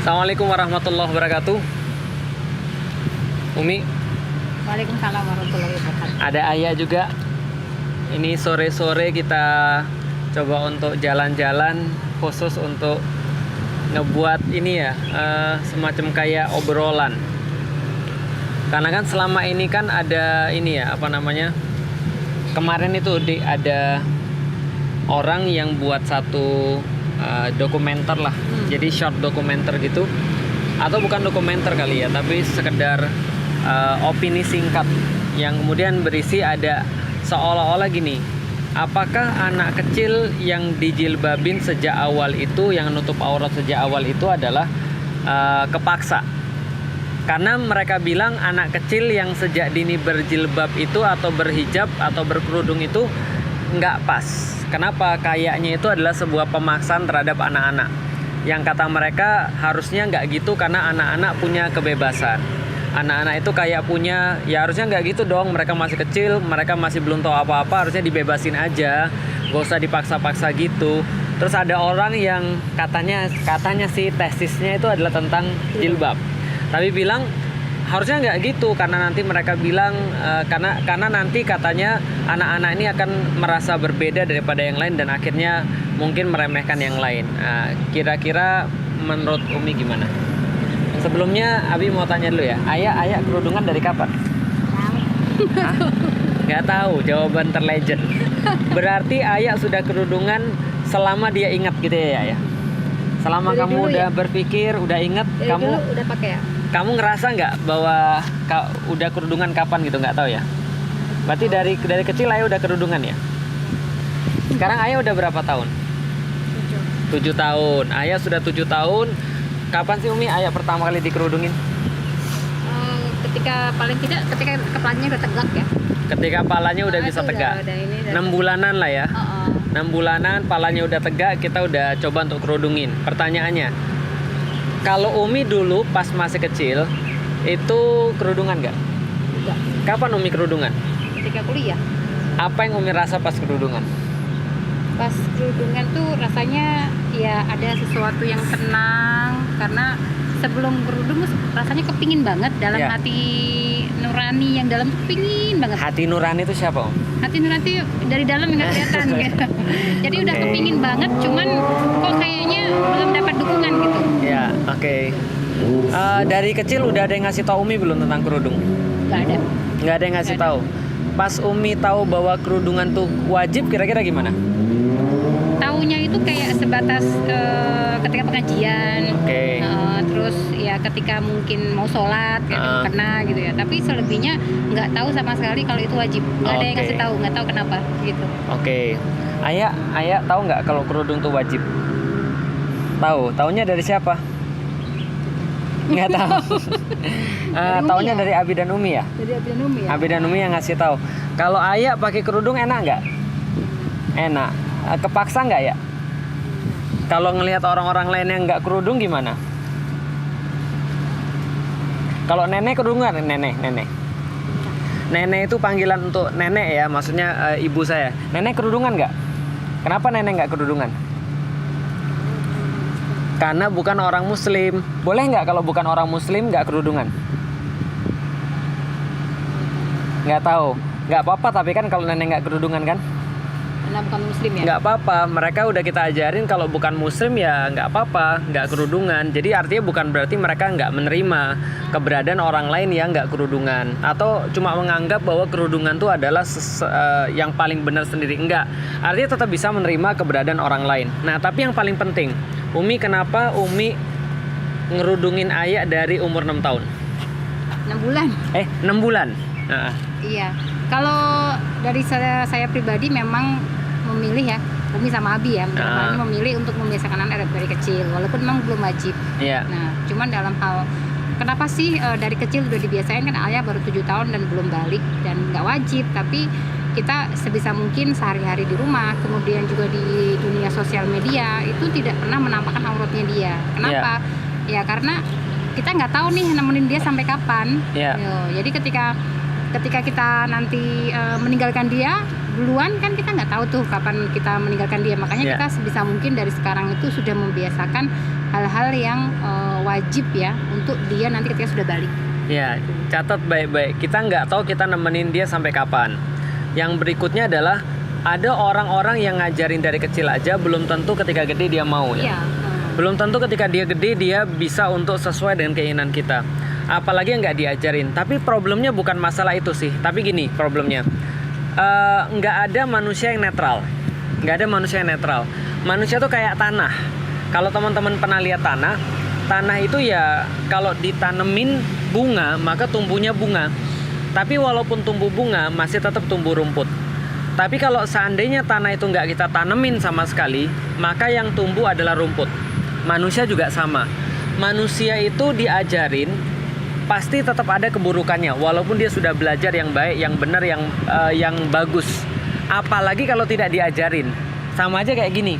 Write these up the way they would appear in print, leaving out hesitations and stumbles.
Assalamualaikum warahmatullahi wabarakatuh. Umi, Waalaikumsalam warahmatullahi wabarakatuh. ada Ayah juga. Ini sore-sore kita coba untuk jalan-jalan khusus untuk ngebuat ini ya, semacam kayak obrolan. Karena kan selama ini kan ada ini ya, apa namanya? Kemarin itu ada orang yang buat satu dokumenter lah. Jadi short dokumenter gitu. Atau bukan dokumenter kali ya, tapi sekedar opini singkat yang kemudian berisi ada seolah-olah gini. Apakah anak kecil yang dijilbabin sejak awal itu, yang nutup aurat sejak awal itu adalah kepaksa? Karena mereka bilang anak kecil yang sejak dini berjilbab itu atau berhijab atau berkerudung itu nggak pas. Kenapa? Kayaknya itu adalah sebuah pemaksaan terhadap anak-anak. Yang kata mereka harusnya nggak gitu karena anak-anak punya kebebasan. Anak-anak itu kayak punya, ya harusnya nggak gitu dong. Mereka masih kecil, mereka masih belum tahu apa-apa, harusnya dibebasin aja. Gak usah dipaksa-paksa gitu. Terus ada orang yang katanya sih tesisnya itu adalah tentang jilbab. Tapi bilang harusnya nggak gitu karena nanti mereka bilang karena nanti katanya anak-anak ini akan merasa berbeda daripada yang lain dan akhirnya mungkin meremehkan yang lain. Kira-kira menurut Umi gimana? Sebelumnya Abi mau tanya dulu ya, Ayah kerudungan dari kapan? Nggak tahu, jawaban terlegend. Berarti Ayah sudah kerudungan selama dia ingat gitu ya, Ayah? Selama dari kamu udah ya? Berpikir, udah ingat, dari kamu dulu udah pakai ya? Kamu ngerasa nggak bahwa udah kerudungan kapan gitu? Nggak tahu ya? Berarti dari kecil Ayah udah kerudungan ya? Sekarang Ayah udah berapa tahun? 7 tahun. Ayah sudah 7 tahun. Kapan sih Umi Ayah pertama kali dikerudungin? Ketika kepalanya udah tegak ya. Ketika palanya udah bisa tegak. 6 bulanan lah ya. 6 bulanan palanya udah tegak, kita udah coba untuk kerudungin. Pertanyaannya, kalau Umi dulu pas masih kecil itu kerudungan nggak? Enggak. Kapan Umi kerudungan? Ketika kuliah. Apa yang Umi rasa pas kerudungan? Pas kerudungan tuh rasanya ya ada sesuatu yang tenang, karena sebelum kerudung rasanya kepingin banget dalam Ya. hati nurani yang dalam tuh kepingin banget. Hati nurani itu siapa Om? Hati nurani dari dalam nggak kelihatan gitu. Jadi udah Oke. kepingin banget, cuman kok kayaknya belum dapat dukungan gitu. Ya, oke. Dari kecil udah ada yang ngasih tahu Umi belum tentang kerudung? Nggak ada. Nggak ada yang ngasih Nggak tahu. Pas Umi tahu bahwa kerudungan tuh wajib, kira-kira gimana? Taunya itu kayak sebatas ketika pengajian. Oke. Terus ya ketika mungkin mau sholat kena gitu ya. Tapi selebihnya nggak tahu sama sekali kalau itu wajib. Nggak ada yang Oke. ngasih tahu, nggak tahu kenapa gitu. Oke. Ayah tahu nggak kalau kerudung tuh wajib? Tahu. Taunya dari siapa? Nggak tahu. Dari Umi Taunya ya? dari Abi dan Umi ya? Jadi Abi dan Umi ya. Abi dan Umi yang ngasih tahu. Kalau Ayah pakai kerudung enak nggak? Enak. Kepaksa nggak ya? Kalau ngelihat orang-orang lain yang nggak kerudung gimana? Kalau nenek kerudungan, nenek itu panggilan untuk nenek ya, maksudnya ibu saya. Nenek kerudungan nggak? Kenapa nenek nggak kerudungan? Karena bukan orang Muslim. Boleh nggak kalau bukan orang Muslim nggak kerudungan? Nggak tahu. Nggak apa-apa, tapi kan kalau nenek nggak kerudungan kan? Karena bukan muslim ya. Nggak apa-apa, mereka udah kita ajarin kalau bukan muslim ya nggak apa-apa, nggak kerudungan. Jadi artinya bukan berarti mereka nggak menerima keberadaan orang lain yang nggak kerudungan atau cuma menganggap bahwa kerudungan itu adalah yang paling benar sendiri. Enggak, artinya tetap bisa menerima keberadaan orang lain. Nah tapi yang paling penting, Umi kenapa Umi ngerudungin Ayah dari umur 6 tahun? 6 bulan. 6 bulan? Nah, Iya. Kalau dari saya pribadi memang memilih ya, Umi sama Abi ya, memilih untuk membiasakan anak dari kecil, walaupun memang belum wajib. iya. Nah, cuman dalam hal kenapa sih dari kecil udah dibiasain, kan Ayah baru 7 tahun dan belum balik dan nggak wajib, tapi kita sebisa mungkin sehari-hari di rumah, kemudian juga di dunia sosial media itu tidak pernah menampakkan auratnya dia. Kenapa? Ya karena kita nggak tahu nih nemenin dia sampai kapan. Iya. Jadi ketika kita nanti meninggalkan dia duluan, kan kita nggak tahu tuh kapan kita meninggalkan dia. Makanya kita sebisa mungkin dari sekarang itu sudah membiasakan hal-hal yang wajib ya untuk dia nanti ketika sudah balik. Ya, catat baik-baik. Kita nggak tahu kita nemenin dia sampai kapan. Yang berikutnya adalah ada orang-orang yang ngajarin dari kecil aja, belum tentu ketika gede dia mau ya. Iya. Belum tentu ketika dia gede dia bisa untuk sesuai dengan keinginan kita. Apalagi yang nggak diajarin. Tapi problemnya bukan masalah itu sih. Tapi gini problemnya, nggak ada manusia yang netral. Nggak ada manusia yang netral. Manusia tuh kayak tanah. Kalau teman-teman pernah lihat tanah itu ya kalau ditanemin bunga maka tumbuhnya bunga. Tapi walaupun tumbuh bunga masih tetap tumbuh rumput. Tapi kalau seandainya tanah itu nggak kita tanemin sama sekali, maka yang tumbuh adalah rumput. Manusia juga sama. Manusia itu diajarin pasti tetap ada keburukannya, walaupun dia sudah belajar yang baik, yang benar, yang bagus. Apalagi kalau tidak diajarin. Sama aja kayak gini.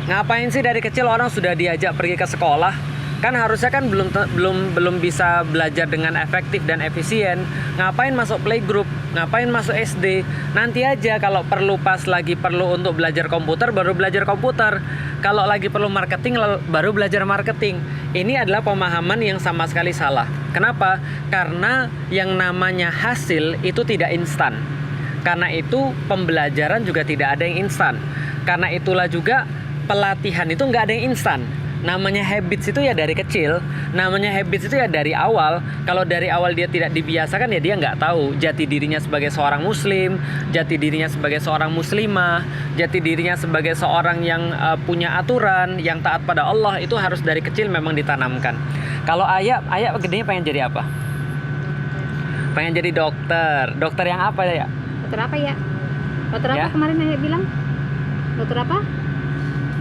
Ngapain sih dari kecil orang sudah diajak pergi ke sekolah? Kan harusnya kan belum bisa belajar dengan efektif dan efisien. Ngapain masuk playgroup? Ngapain masuk SD? Nanti aja kalau lagi perlu untuk belajar komputer baru belajar komputer. Kalau lagi perlu marketing baru belajar marketing. Ini adalah pemahaman yang sama sekali salah. Kenapa? Karena yang namanya hasil itu tidak instan. Karena itu pembelajaran juga tidak ada yang instan. Karena itulah juga pelatihan itu nggak ada yang instan. Namanya habits itu ya dari kecil. Namanya habits itu ya dari awal. Kalau dari awal dia tidak dibiasakan ya dia nggak tahu jati dirinya sebagai seorang muslim, jati dirinya sebagai seorang muslimah, jati dirinya sebagai seorang yang punya aturan, yang taat pada Allah. Itu harus dari kecil memang ditanamkan. Kalau ayah gedenya pengen jadi apa? Pengen jadi dokter. Dokter yang apa ya? Dokter apa ya? Dokter apa Ya? kemarin Ayah bilang? Dokter apa?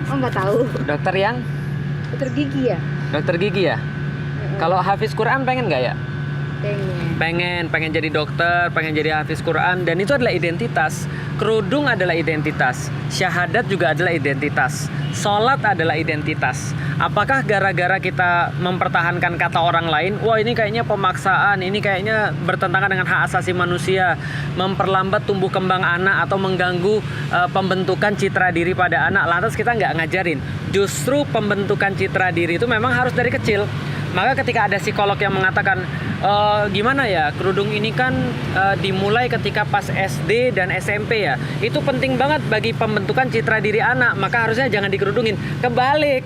Oh nggak tahu. Dokter yang? Dokter gigi ya? Dokter gigi ya? Kalau hafiz Quran pengen nggak ya? Pengen jadi dokter, pengen jadi hafiz Quran. Dan itu adalah identitas. Kerudung adalah identitas. Syahadat juga adalah identitas. Sholat adalah identitas. Apakah gara-gara kita mempertahankan kata orang lain, wah ini kayaknya pemaksaan, ini kayaknya bertentangan dengan hak asasi manusia, memperlambat tumbuh kembang anak atau mengganggu pembentukan citra diri pada anak, lantas kita nggak ngajarin. Justru pembentukan citra diri itu memang harus dari kecil. Maka ketika ada psikolog yang mengatakan gimana ya, kerudung ini kan dimulai ketika pas SD dan SMP ya, itu penting banget bagi pembentukan citra diri anak, maka harusnya jangan dikerudungin. Kebalik,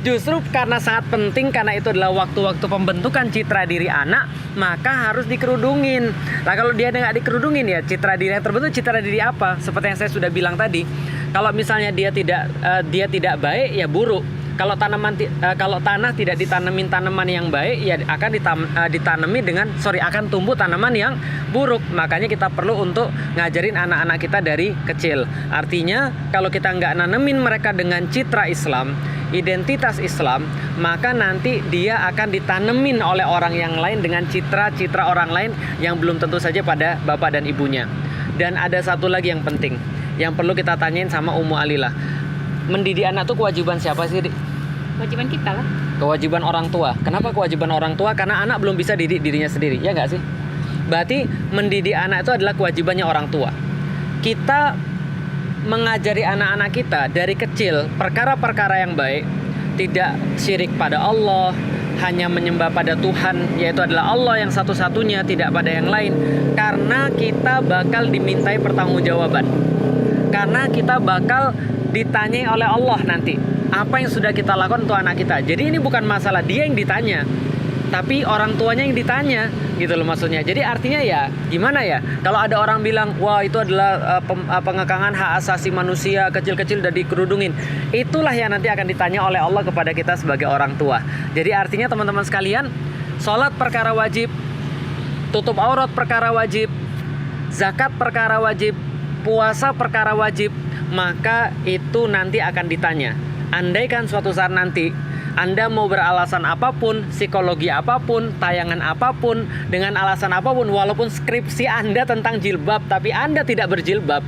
justru karena sangat penting, karena itu adalah waktu-waktu pembentukan citra diri anak, maka harus dikerudungin. Nah kalau dia nggak dikerudungin ya, citra diri yang terbentuk citra diri apa? Seperti yang saya sudah bilang tadi, kalau misalnya dia tidak baik ya buruk. Kalau tanah tidak ditanemin tanaman yang baik ya akan tumbuh tanaman yang buruk. Makanya kita perlu untuk ngajarin anak-anak kita dari kecil. Artinya kalau kita nggak nanemin mereka dengan citra Islam, identitas Islam, maka nanti dia akan ditanemin oleh orang yang lain dengan citra-citra orang lain yang belum tentu saja pada bapak dan ibunya. Dan ada satu lagi yang penting yang perlu kita tanyain sama Ummu Alilah. Mendidik anak itu kewajiban siapa sih, Dik? Kewajiban kita lah. Kewajiban orang tua. Kenapa kewajiban orang tua? Karena anak belum bisa didik dirinya sendiri, ya nggak sih? Berarti mendidik anak itu adalah kewajibannya orang tua. Kita mengajari anak-anak kita dari kecil perkara-perkara yang baik, tidak syirik pada Allah, hanya menyembah pada Tuhan, yaitu adalah Allah yang satu-satunya, tidak pada yang lain. Karena kita bakal dimintai pertanggungjawaban. Karena kita bakal ditanyai oleh Allah nanti apa yang sudah kita lakukan untuk anak kita. Jadi ini bukan masalah dia yang ditanya, tapi orang tuanya yang ditanya, gitu loh maksudnya. Jadi artinya ya gimana ya, kalau ada orang bilang wah itu adalah pengekangan hak asasi manusia, kecil-kecil udah dikerudungin, itulah yang nanti akan ditanya oleh Allah kepada kita sebagai orang tua. Jadi artinya teman-teman sekalian, sholat perkara wajib, tutup aurat perkara wajib, zakat perkara wajib, puasa perkara wajib, maka itu nanti akan ditanya. Andaikan suatu saat nanti Anda mau beralasan apapun, psikologi apapun, tayangan apapun, dengan alasan apapun, walaupun skripsi Anda tentang jilbab tapi Anda tidak berjilbab,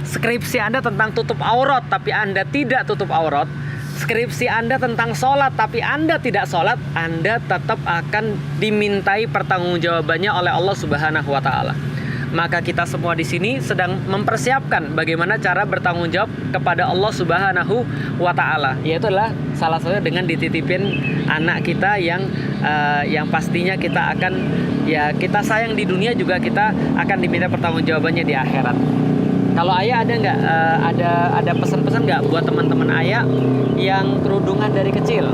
skripsi Anda tentang tutup aurat tapi Anda tidak tutup aurat, skripsi Anda tentang sholat tapi Anda tidak sholat, Anda tetap akan dimintai pertanggungjawabannya oleh Allah Subhanahu wa Ta'ala. maka kita semua di sini sedang mempersiapkan bagaimana cara bertanggung jawab kepada Allah Subhanahu wa taala. Yaitu adalah salah satunya dengan dititipin anak kita yang pastinya kita akan, ya kita sayang di dunia juga kita akan diminta pertanggungjawabannya di akhirat. Kalau ayah ada nggak ada pesan-pesan nggak buat teman-teman ayah yang kerudungan dari kecil?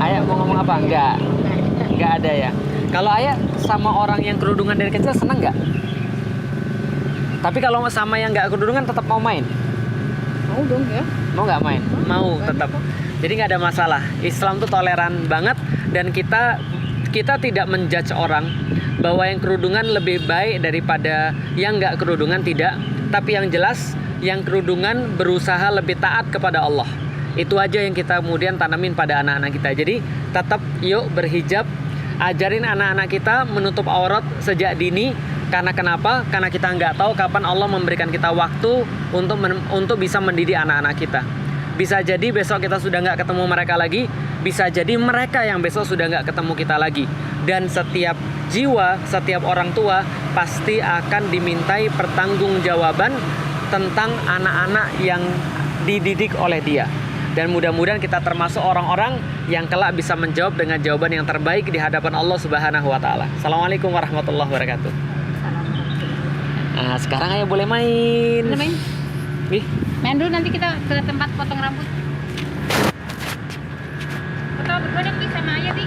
Ayah mau ngomong apa? Nggak ada ya. Kalau ayah sama orang yang kerudungan dari kecil senang nggak? Tapi kalau sama yang nggak kerudungan tetap mau main? Mau dong ya. Mau nggak main? Mau tetap. Jadi nggak ada masalah. Islam tuh toleran banget, dan kita tidak menjudge orang bahwa yang kerudungan lebih baik daripada yang nggak kerudungan, tidak. Tapi yang jelas yang kerudungan berusaha lebih taat kepada Allah. Itu aja yang kita kemudian tanamin pada anak-anak kita. Jadi tetap yuk berhijab, ajarin anak-anak kita menutup aurat sejak dini. Karena kenapa? Karena kita nggak tahu kapan Allah memberikan kita waktu untuk bisa mendidik anak-anak kita. Bisa jadi besok kita sudah nggak ketemu mereka lagi, bisa jadi mereka yang besok sudah nggak ketemu kita lagi. Dan setiap jiwa, setiap orang tua pasti akan dimintai pertanggungjawaban tentang anak-anak yang dididik oleh dia. Dan mudah-mudahan kita termasuk orang-orang yang kelak bisa menjawab dengan jawaban yang terbaik di hadapan Allah Subhanahu wa taala. Assalamualaikum warahmatullahi wabarakatuh. Nah, sekarang ayah boleh main. Boleh main? Nih. Main dulu, nanti kita ke tempat potong rambut. Foto berdua dong, Bi, sama ayah, Bi.